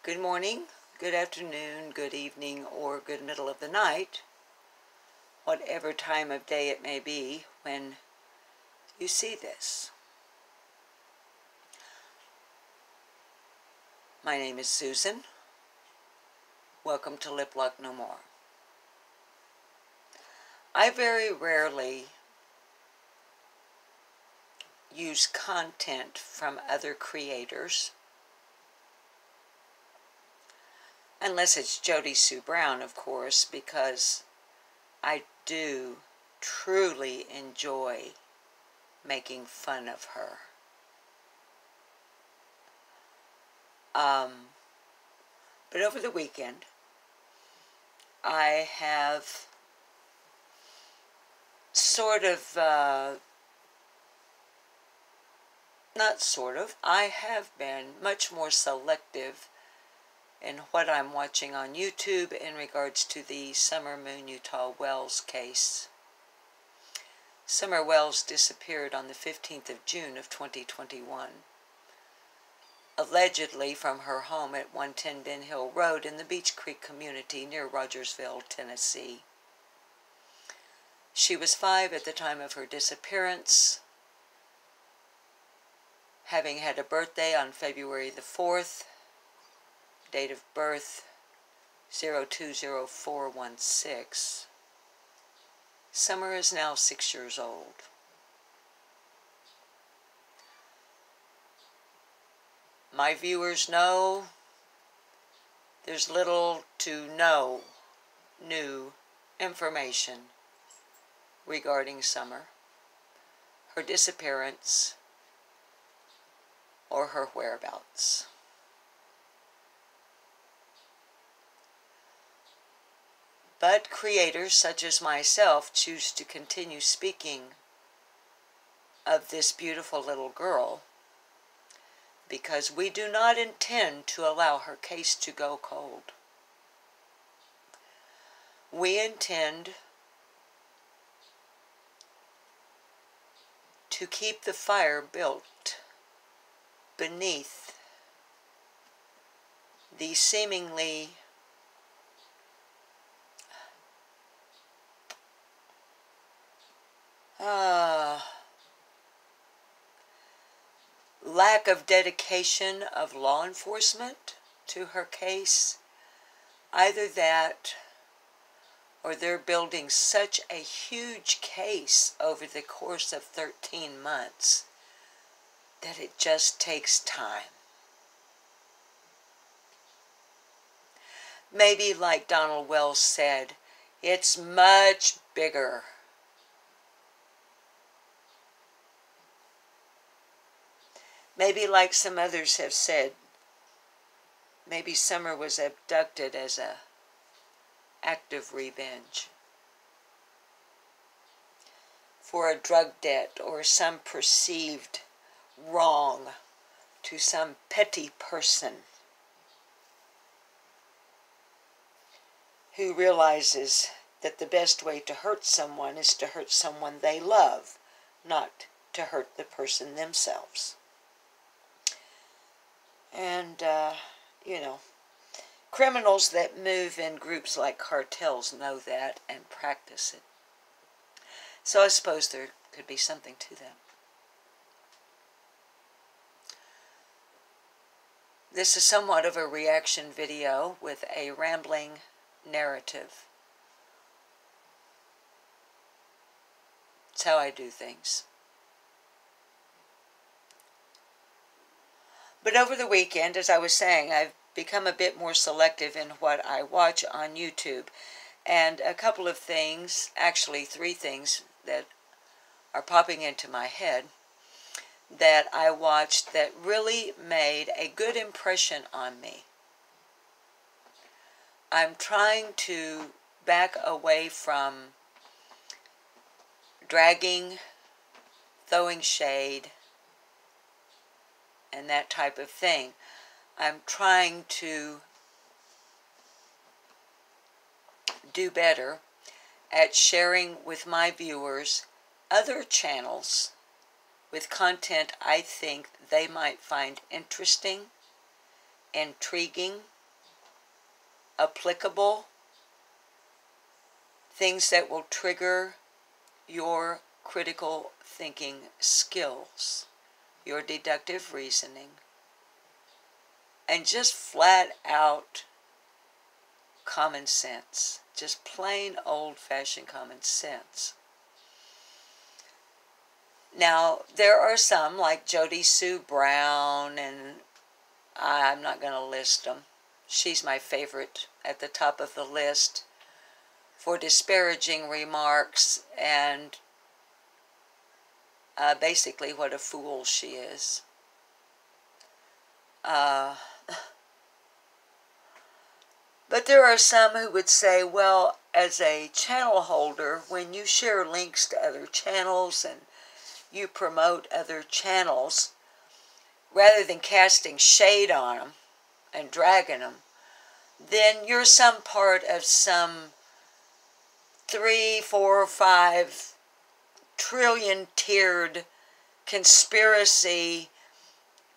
Good morning, good afternoon, good evening, or good middle of the night, whatever time of day it may be when you see this. My name is Susan. Welcome to Lip Lock No More. I very rarely use content from other creators, unless it's Jody Sue Brown, of course, because I do truly enjoy making fun of her. But over the weekend, I have I have been much more selective in what I'm watching on YouTube in regards to the Summer Moon Utah Wells case. Summer Wells disappeared on the 15th of June of 2021, allegedly from her home at 110 Ben Hill Road in the Beach Creek community near Rogersville, Tennessee. She was 5 at the time of her disappearance, having had a birthday on February the 4th, date of birth 020416. Summer is now 6 years old. My viewers know there's little to no new information regarding Summer, her disappearance, or her whereabouts. But creators such as myself choose to continue speaking of this beautiful little girl because we do not intend to allow her case to go cold. We intend to keep the fire built beneath the seemingly lack of dedication of law enforcement to her case. Either that, or they're building such a huge case over the course of 13 months that it just takes time. Maybe like Donald Wells said, it's much bigger. Maybe like some others have said, maybe Summer was abducted as an act of revenge for a drug debt or some perceived wrong to some petty person who realizes that the best way to hurt someone is to hurt someone they love, not to hurt the person themselves. And, criminals that move in groups like cartels know that and practice it. So I suppose there could be something to that. This is somewhat of a reaction video with a rambling narrative. It's how I do things. But over the weekend, as I was saying, I've become a bit more selective in what I watch on YouTube. And a couple of things, actually 3 things that are popping into my head that I watched that really made a good impression on me. I'm trying to back away from dragging, throwing shade, and that type of thing. I'm trying to do better at sharing with my viewers other channels with content I think they might find interesting, intriguing, applicable, things that will trigger your critical thinking skills, your deductive reasoning, and just flat out common sense. Just plain old-fashioned common sense. Now, there are some like Jody Sue Brown, and I'm not going to list them. She's my favorite at the top of the list for disparaging remarks and basically what a fool she is. But there are some who would say, well, as a channel holder, when you share links to other channels and you promote other channels, rather than casting shade on them and dragging them, then you're some part of some 3, 4, 5 trillion tiered conspiracy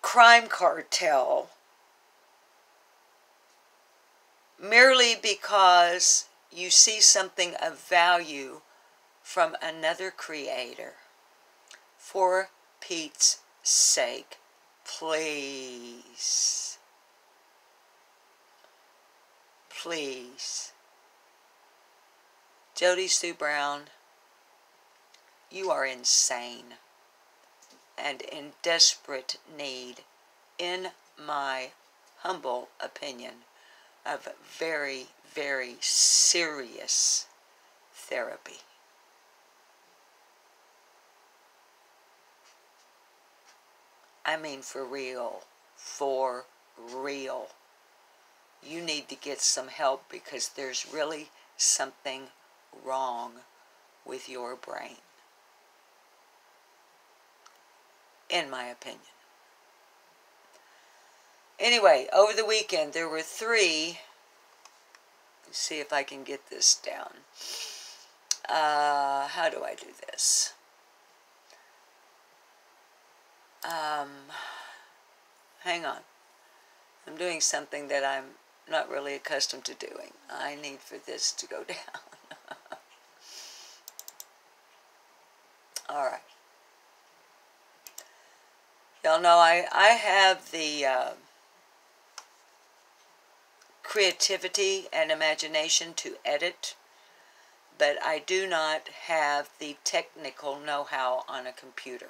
crime cartel merely because you see something of value from another creator. For Pete's sake, please. Please. Jody Sue Brown, you are insane and in desperate need, in my humble opinion, of very, very serious therapy. I mean, for real. For real. You need to get some help because there's really something wrong with your brain. In my opinion. Anyway, over the weekend there were 3. Let's see if I can get this down. How do I do this? Hang on. I'm doing something that I'm not really accustomed to doing. I need for this to go down. Alright. Y'all know I have the creativity and imagination to edit, but I do not have the technical know-how on a computer.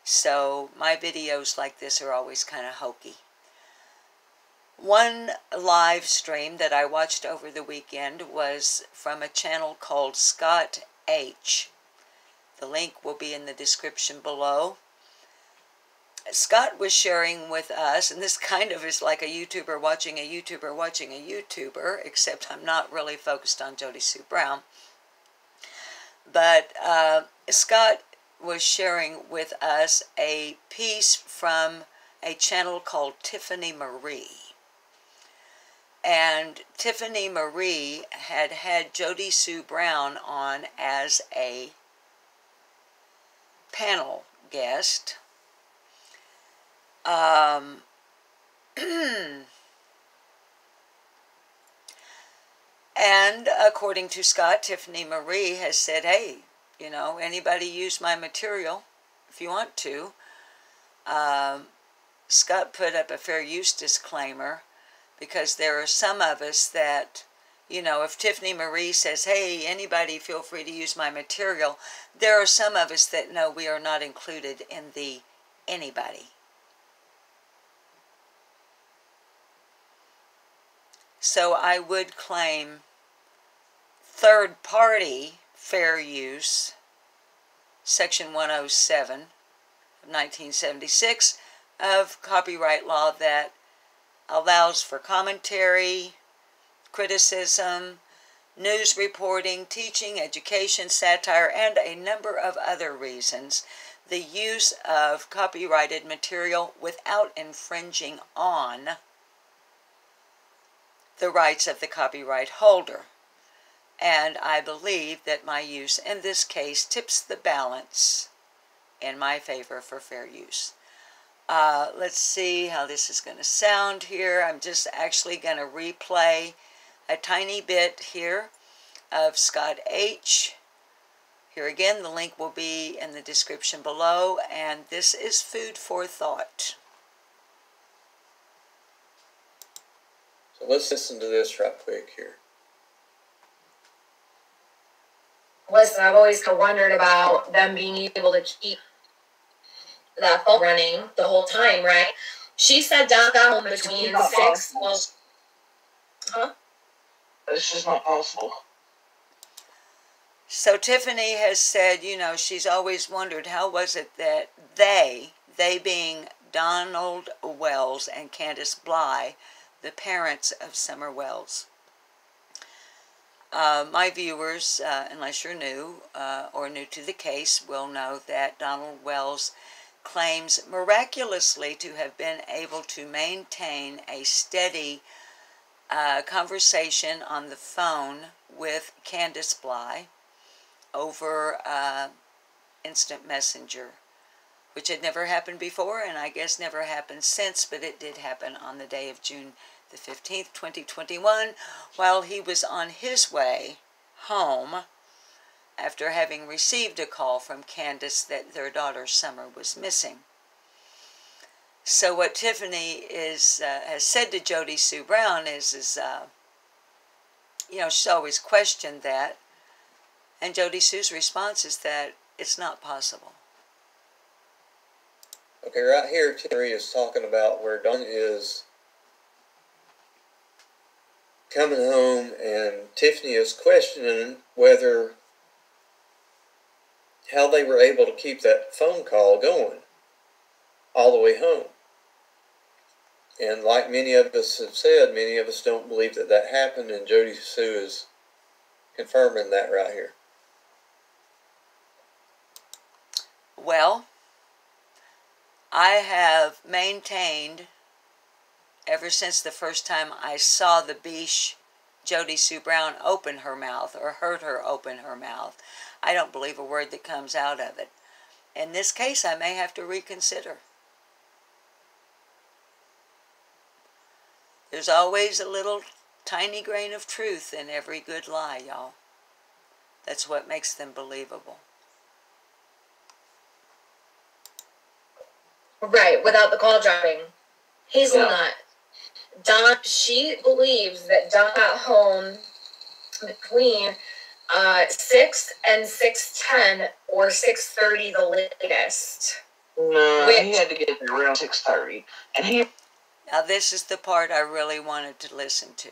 So my videos like this are always kind of hokey. One live stream that I watched over the weekend was from a channel called Scott H. The link will be in the description below. Scott was sharing with us, and this kind of is like a YouTuber watching a YouTuber watching a YouTuber, except I'm not really focused on Jody Sue Brown. But Scott was sharing with us a piece from a channel called Tiffany Marie. And Tiffany Marie had Jody Sue Brown on as a panel guest. And according to Scott, Tiffany Marie has said, hey, you know, anybody use my material if you want to. Scott put up a fair use disclaimer because there are some of us that, you know, if Tiffany Marie says, hey, anybody feel free to use my material, there are some of us that know we are not included in the anybody. So I would claim third-party fair use, Section 107 of 1976 of copyright law that allows for commentary, criticism, news reporting, teaching, education, satire, and a number of other reasons, the use of copyrighted material without infringing on the rights of the copyright holder. And I believe that my use in this case tips the balance in my favor for fair use. Let's see how this is going to sound here. I'm just actually going to replay a tiny bit here of Scott H. Here again, the link will be in the description below, and this is food for thought. So let's listen to this right quick here. Listen, I've always wondered about them being able to keep that phone running the whole time, right? She said Don got home between 6. Well, huh? It's just not possible. So Tiffany has said, you know, she's always wondered how was it that they being Donald Wells and Candace Bly, the parents of Summer Wells. My viewers, unless you're new or new to the case, will know that Donald Wells claims miraculously to have been able to maintain a steady conversation on the phone with Candace Bly over instant messenger, which had never happened before and I guess never happened since, but it did happen on the day of June the 15th, 2021, while he was on his way home after having received a call from Candace that their daughter Summer was missing. So what Tiffany has said to Jody Sue Brown is you know, she's always questioned that, and Jody Sue's response is that it's not possible. Okay, right here, Tiffany is talking about where Don is coming home, and Tiffany is questioning whether how they were able to keep that phone call going all the way home. And like many of us have said, many of us don't believe that that happened, and Jody Sue is confirming that right here. Well, I have maintained ever since the first time I saw the Bish Jody Sue Brown open her mouth or heard her open her mouth, I don't believe a word that comes out of it. In this case, I may have to reconsider. There's always a little tiny grain of truth in every good lie, y'all. That's what makes them believable. Right, without the call dropping. Hazelnut. Don, she believes that Don got home between 6 and 6:10 or 6:30 the latest. No, he had to get there around 6:30. And he... Now this is the part I really wanted to listen to.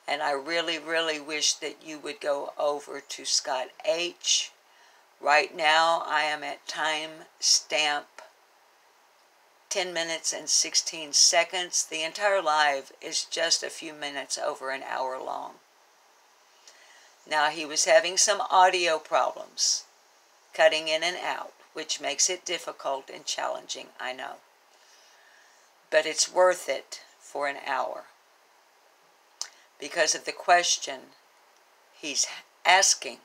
And I really, really wish that you would go over to Scott H. Right now I am at time stamp 10 minutes and 16 seconds. The entire live is just a few minutes over an hour long. Now he was having some audio problems, cutting in and out, which makes it difficult and challenging, I know. But it's worth it for an hour because of the question he's asking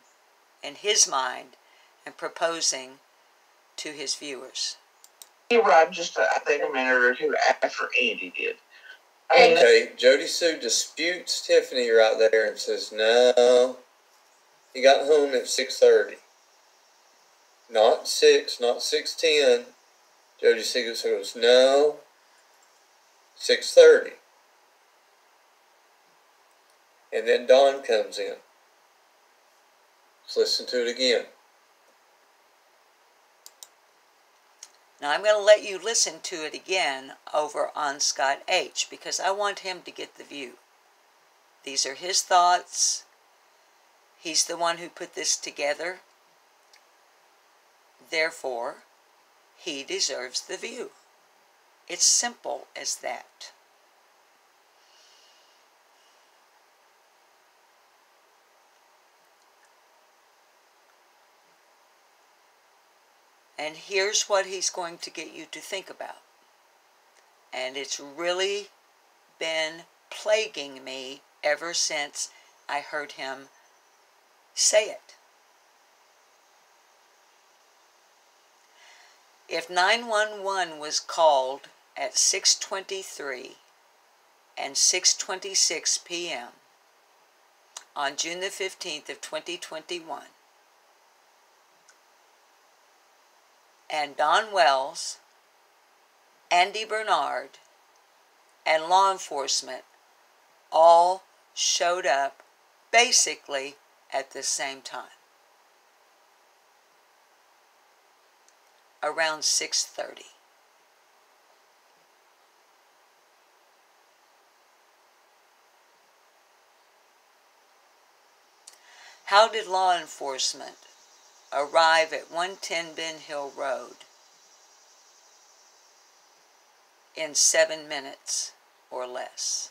in his mind and proposing to his viewers. He arrived just, I think, a minute or two after Andy did. Okay, Jody Sue disputes Tiffany right there and says, no, he got home at 6:30. Not 6, not 6:10. Jody Sue goes, no, 6:30. And then Don comes in. Let's listen to it again. Now I'm going to let you listen to it again over on Scott H. because I want him to get the view. These are his thoughts. He's the one who put this together. Therefore, he deserves the view. It's simple as that. And here's what he's going to get you to think about. And it's really been plaguing me ever since I heard him say it. If 911 was called at 6:23 and 6:26 p.m. on June the 15th of 2021, and Don Wells, Andy Bernard, and law enforcement all showed up basically at the same time, around 6:30. How did law enforcement arrive at 110 Ben Hill Road in 7 minutes or less?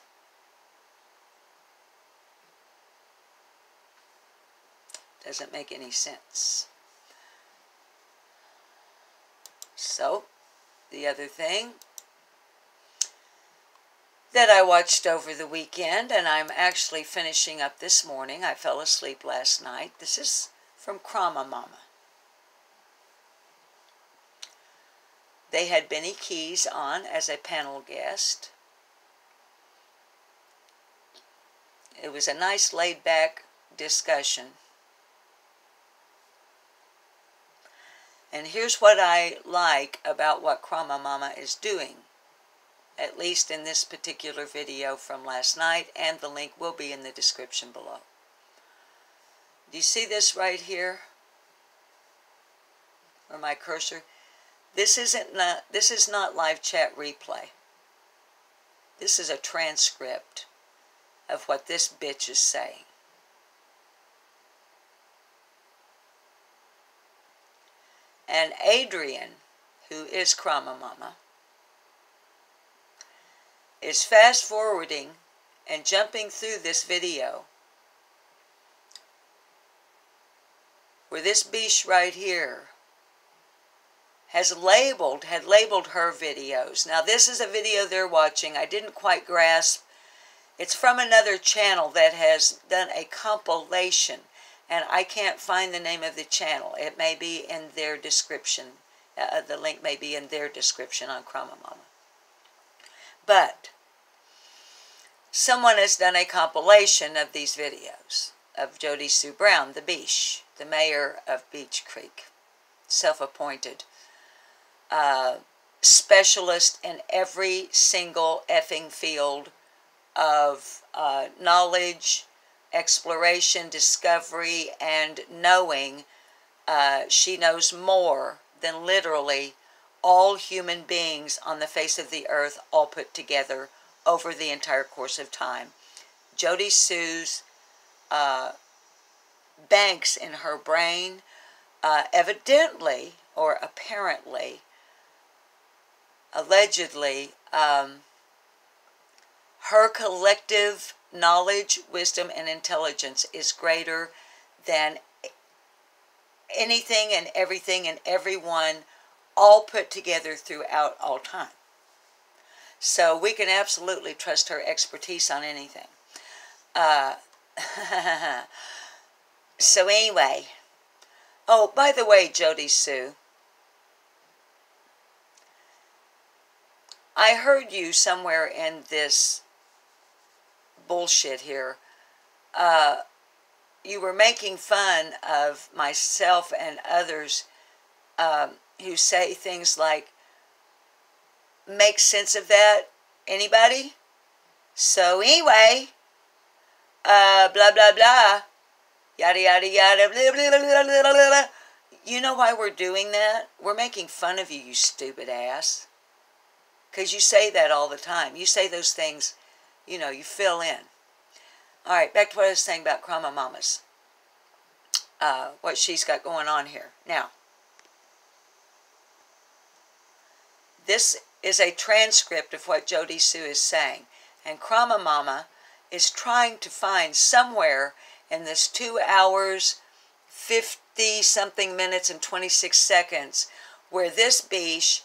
Doesn't make any sense. So, the other thing that I watched over the weekend, and I'm actually finishing up this morning. I fell asleep last night. This is from Krama Mama. They had Benny Keys on as a panel guest. It was a nice laid-back discussion. And here's what I like about what Krama Mama is doing, at least in this particular video from last night, and the link will be in the description below. Do you see this right here? Or my cursor? This is not live chat replay. This is a transcript of what this bitch is saying. And Adrian, who is Krama Mama, is fast forwarding and jumping through this video where this biche right here had labeled her videos. Now this is a video they're watching. I didn't quite grasp. It's from another channel that has done a compilation, and I can't find the name of the channel. It may be in their description. The link may be in their description on Krama Mama. But someone has done a compilation of these videos of Jody Sue Brown, the biche, the mayor of Beach Creek, self-appointed specialist in every single effing field of knowledge, exploration, discovery, and knowing. She knows more than literally all human beings on the face of the earth all put together over the entire course of time. Jody Sue's banks in her brain, evidently, or apparently, allegedly, her collective knowledge, wisdom, and intelligence is greater than anything and everything and everyone all put together throughout all time. So we can absolutely trust her expertise on anything. So anyway, oh, by the way, Jody Sue, I heard you somewhere in this bullshit here. You were making fun of myself and others who say things like, make sense of that? Anybody? So anyway, blah, blah, blah, yada, yada, yada, blah, blah, blah, blah, blah, blah. You know why we're doing that? We're making fun of you, you stupid ass. Because you say that all the time. You say those things, you know, you fill in. All right, back to what I was saying about Krama Mama's. What she's got going on here. Now, this is a transcript of what Jody Sue is saying. And Krama Mama is trying to find somewhere in this 2 hours, 50-something minutes and 26 seconds where this biche,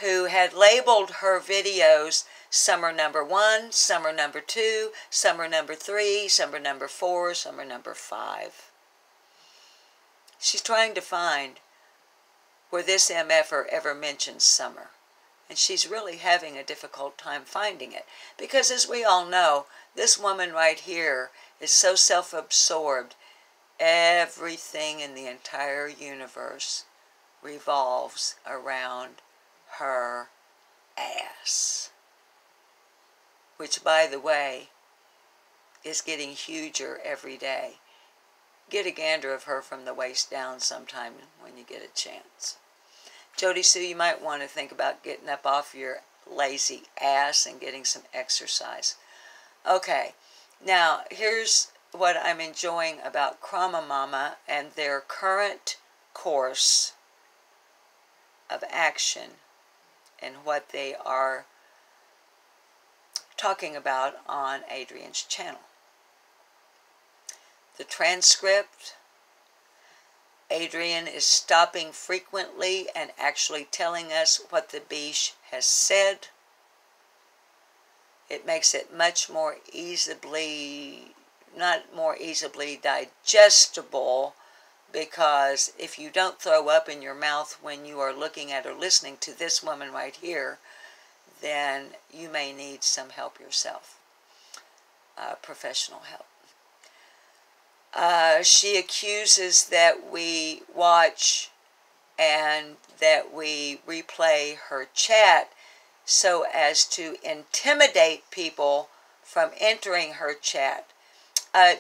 who had labeled her videos Summer Number 1, Summer Number 2, Summer Number 3, Summer Number 4, Summer Number 5. She's trying to find where this MFer ever mentions summer. And she's really having a difficult time finding it. Because as we all know, this woman right here is so self-absorbed. Everything in the entire universe revolves around her ass. Which, by the way, is getting huger every day. Get a gander of her from the waist down sometime when you get a chance. Jody Sue, you might want to think about getting up off your lazy ass and getting some exercise. Okay, now here's what I'm enjoying about Krama Mama and their current course of action and what they are talking about on Adrienne's channel. The transcript, Adrienne is stopping frequently and actually telling us what the Bish has said. It makes it much more easily, not more easily digestible, because if you don't throw up in your mouth when you are looking at or listening to this woman right here, then you may need some help yourself, professional help. She accuses that we watch and that we replay her chat so as to intimidate people from entering her chat.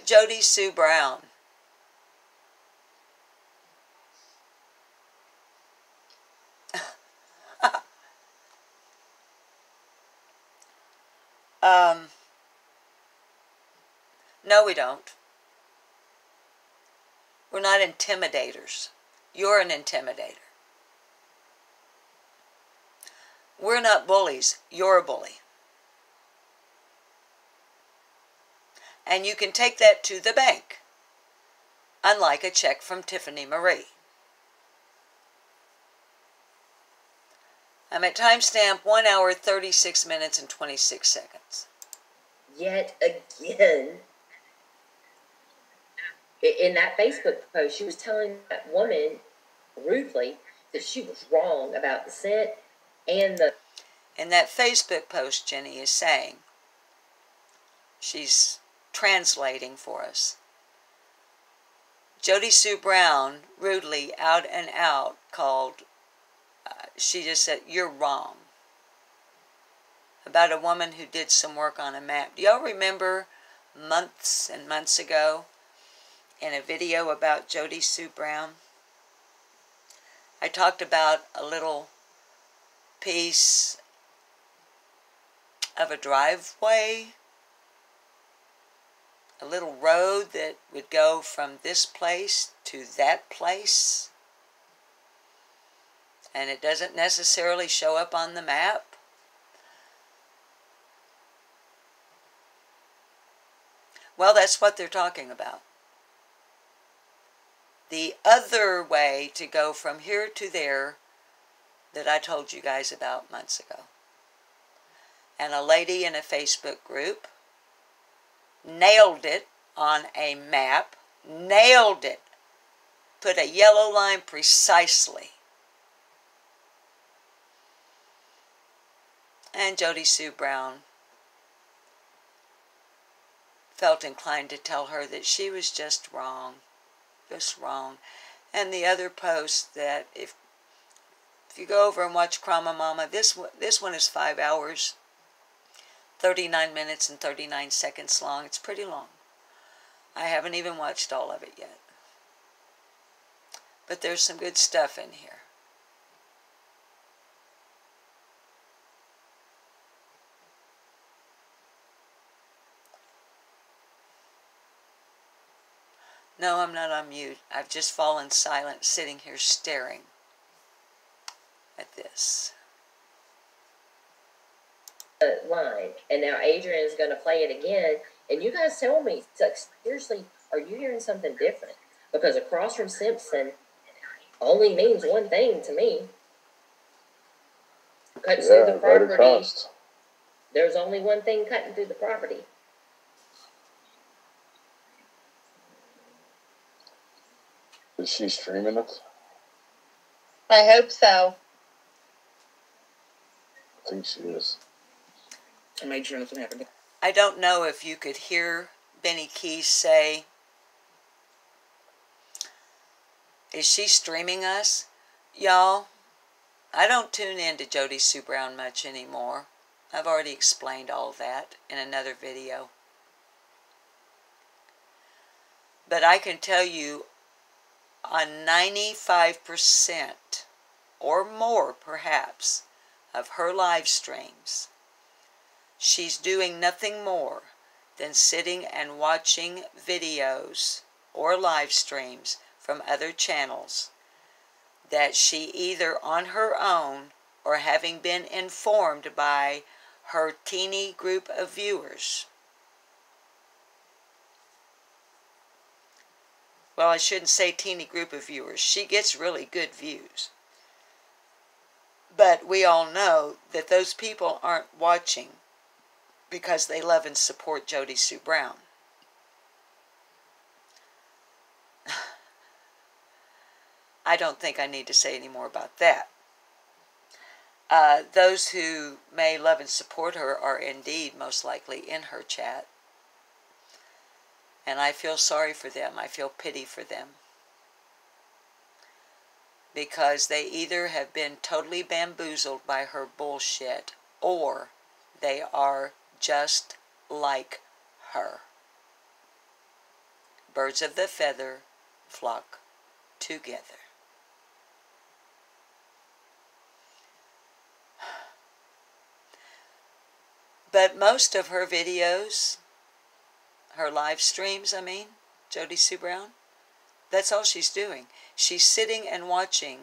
Jody Sue Brown. No, we don't. We're not intimidators. You're an intimidator. We're not bullies. You're a bully. And you can take that to the bank, unlike a check from Tiffany Marie. I'm at timestamp 1 hour, 36 minutes, and 26 seconds. Yet again, in that Facebook post, she was telling that woman rudely that she was wrong about the scent and the... In that Facebook post, Jenny is saying, she's translating for us. Jody Sue Brown rudely out and out called, she just said, "You're wrong," about a woman who did some work on a map. Do y'all remember months and months ago in a video about Jody Sue Brown? I talked about a little piece of a driveway, a little road that would go from this place to that place, and it doesn't necessarily show up on the map. Well, that's what they're talking about. The other way to go from here to there that I told you guys about months ago. And a lady in a Facebook group nailed it on a map, nailed it, put a yellow line precisely. And Jody Sue Brown felt inclined to tell her that she was just wrong. Just wrong. And the other post that if you go over and watch Krama Mama, this one is 5 hours, 39 minutes and 39 seconds long. It's pretty long. I haven't even watched all of it yet. But there's some good stuff in here. No, I'm not on mute. I've just fallen silent, sitting here staring at this. Line, and now Adrienne is going to play it again. And you guys tell me, like, seriously, are you hearing something different? Because across from Simpson only means one thing to me. Cuts through the property. There's only one thing cutting through the property. Is she streaming it? I hope so. I think she is. I made sure nothing happened. I don't know if you could hear Benny Keys say, is she streaming us? Y'all, I don't tune in to Jody Sue Brown much anymore. I've already explained all that in another video. But I can tell you on 95% or more perhaps of her live streams, she's doing nothing more than sitting and watching videos or live streams from other channels that she either on her own or having been informed by her teeny group of viewers. Well, I shouldn't say teeny group of viewers. She gets really good views. But we all know that those people aren't watching because they love and support Jody Sue Brown. I don't think I need to say any more about that. Those who may love and support her are indeed most likely in her chat. And I feel sorry for them. I feel pity for them. Because they either have been totally bamboozled by her bullshit, or they are just like her. Birds of the feather flock together. But most of her videos, her live streams, Jody Sue Brown, that's all she's doing. She's sitting and watching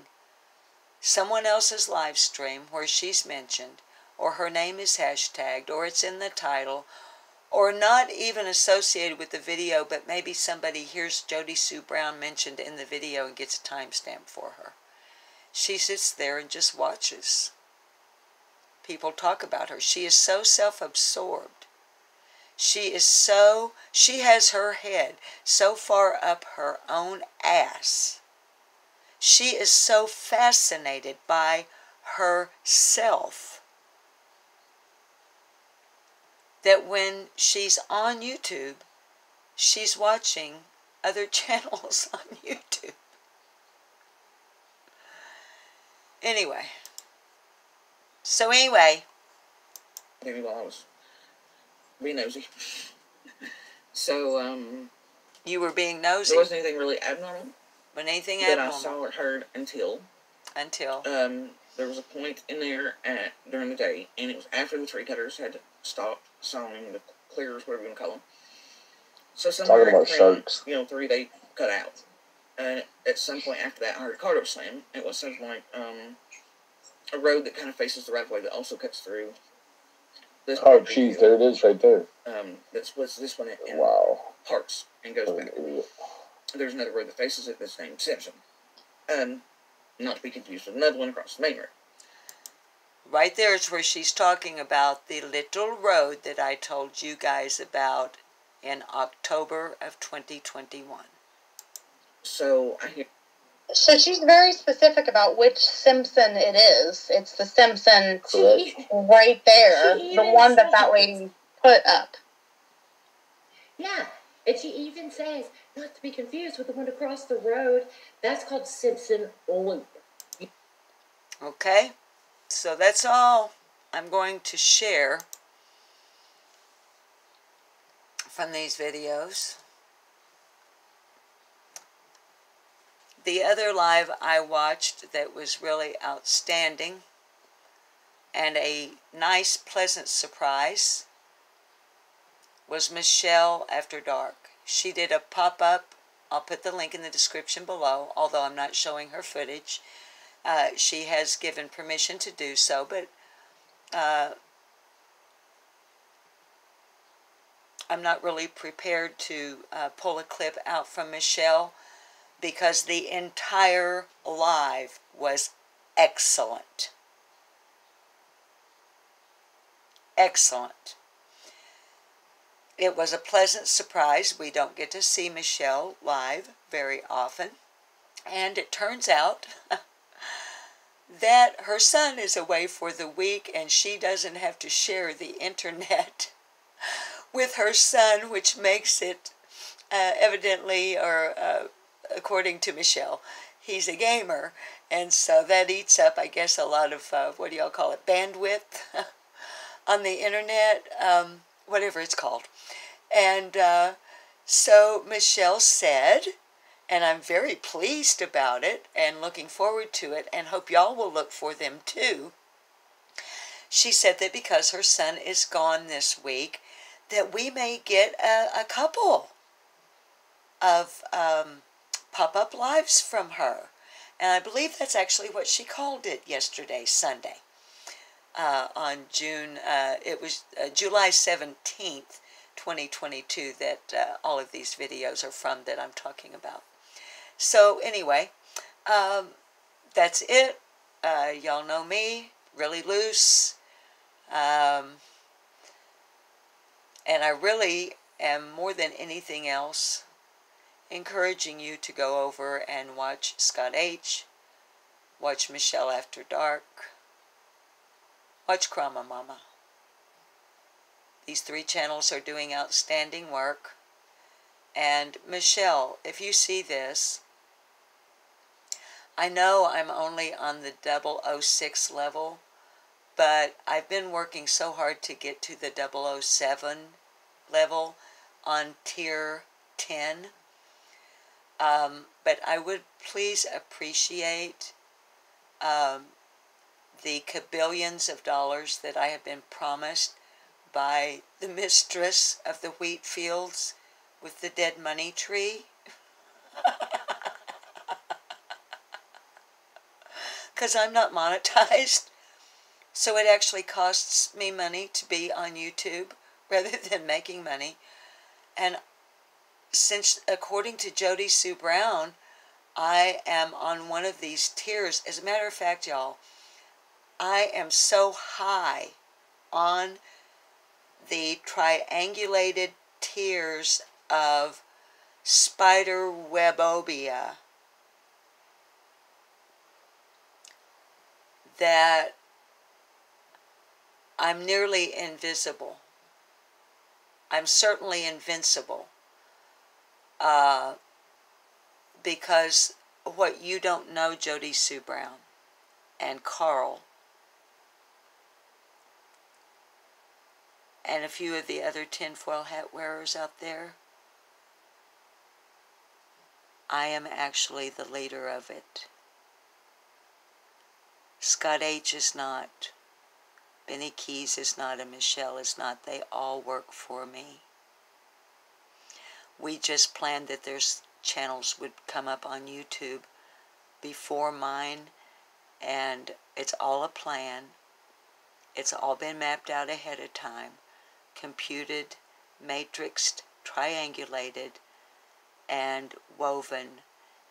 someone else's live stream where she's mentioned, or her name is hashtagged, or it's in the title, or not even associated with the video, but maybe somebody hears Jody Sue Brown mentioned in the video and gets a timestamp for her. She sits there and just watches people talk about her. She is so self-absorbed. She has her head so far up her own ass. She is so fascinated by herself that when she's on YouTube, she's watching other channels on YouTube. Anyway. Maybe while I was being nosy. So, you were being nosy. There wasn't anything really abnormal. But anything that abnormal. I saw or heard until. There was a point in there during the day, and it was after the tree cutters had stopped sawing, the clearers, whatever you want to call them. So somewhere talking about sharks. 3 they cut out. And at some point after that, I heard a car door slam. It was something like a road that kind of faces the right of way that also cuts through. Oh, geez, there it is right there. That splits this one in parts and goes back. There's another road that faces it that's named Simpson. Not to be confused with another one across the main road. Right there is where she's talking about the little road that I told you guys about in October of 2021. So she's very specific about which Simpson it is. It's the Simpson right there, the one that we put up. Yeah, and she even says, not to be confused with the one across the road, that's called Simpson Loop. Okay, so that's all I'm going to share from these videos. The other live I watched that was really outstanding and a nice, pleasant surprise was Michelle After Dark. She did a pop-up. I'll put the link in the description below, although I'm not showing her footage. She has given permission to do so, but I'm not really prepared to pull a clip out from Michelle, because the entire live was excellent. Excellent. It was a pleasant surprise. We don't get to see Michelle live very often. And it turns out that her son is away for the week and she doesn't have to share the internet with her son, which makes it evidently, or according to Michelle, he's a gamer, and so that eats up, I guess, a lot of, what do y'all call it, bandwidth on the internet, whatever it's called. And so Michelle said, and I'm very pleased about it and looking forward to it and hope y'all will look for them too. She said that because her son is gone this week, that we may get a couple of pop-up lives from her. And I believe that's actually what she called it yesterday, Sunday, on it was July 17th, 2022, that all of these videos are from that I'm talking about. So anyway, that's it. Y'all know me, really loose. And I really am, more than anything else, encouraging you to go over and watch Scott H., watch Michelle After Dark, watch Krama Mama. These 3 channels are doing outstanding work. And Michelle, if you see this, I know I'm only on the 006 level, but I've been working so hard to get to the 007 level on tier 10. But I would please appreciate the kabillions of dollars that I have been promised by the mistress of the wheat fields with the dead money tree. Because I'm not monetized, so it actually costs me money to be on YouTube rather than making money. And since, according to Jody Sue Brown, I am on one of these tiers. As a matter of fact, y'all, I am so high on the triangulated tiers of spiderwebobia that I'm nearly invisible. I'm certainly invincible. Because what you don't know, Jody Sue Brown and Carl and a few of the other tinfoil hat wearers out there, I am actually the leader of it. Scott H. is not. Benny Keys is not, and Michelle is not. They all work for me. We just planned that their channels would come up on YouTube before mine, and it's all a plan. It's all been mapped out ahead of time, computed, matrixed, triangulated, and woven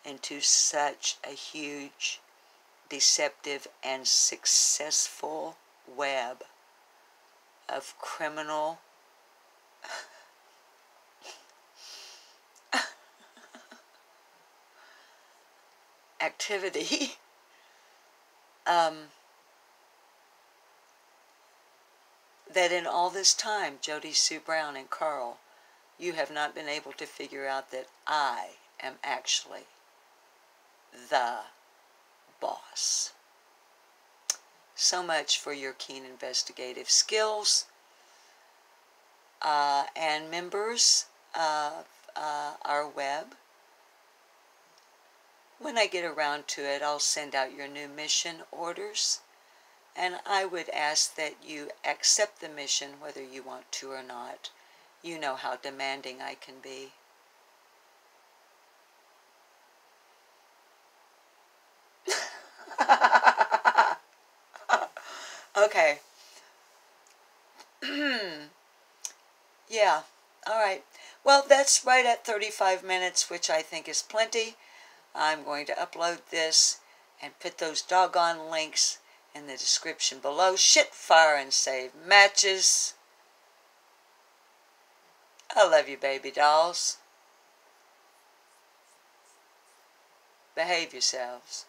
into such a huge, deceptive, and successful web of criminal activity that in all this time, Jody Sue Brown and Carl, you have not been able to figure out that I am actually the boss. So much for your keen investigative skills. And members of our web, when I get around to it, I'll send out your new mission orders. And I would ask that you accept the mission whether you want to or not. You know how demanding I can be. Okay. Yeah. All right. Well, that's right at 35 minutes, which I think is plenty. I'm going to upload this and put those doggone links in the description below. Shit, fire, and save matches. I love you, baby dolls. Behave yourselves.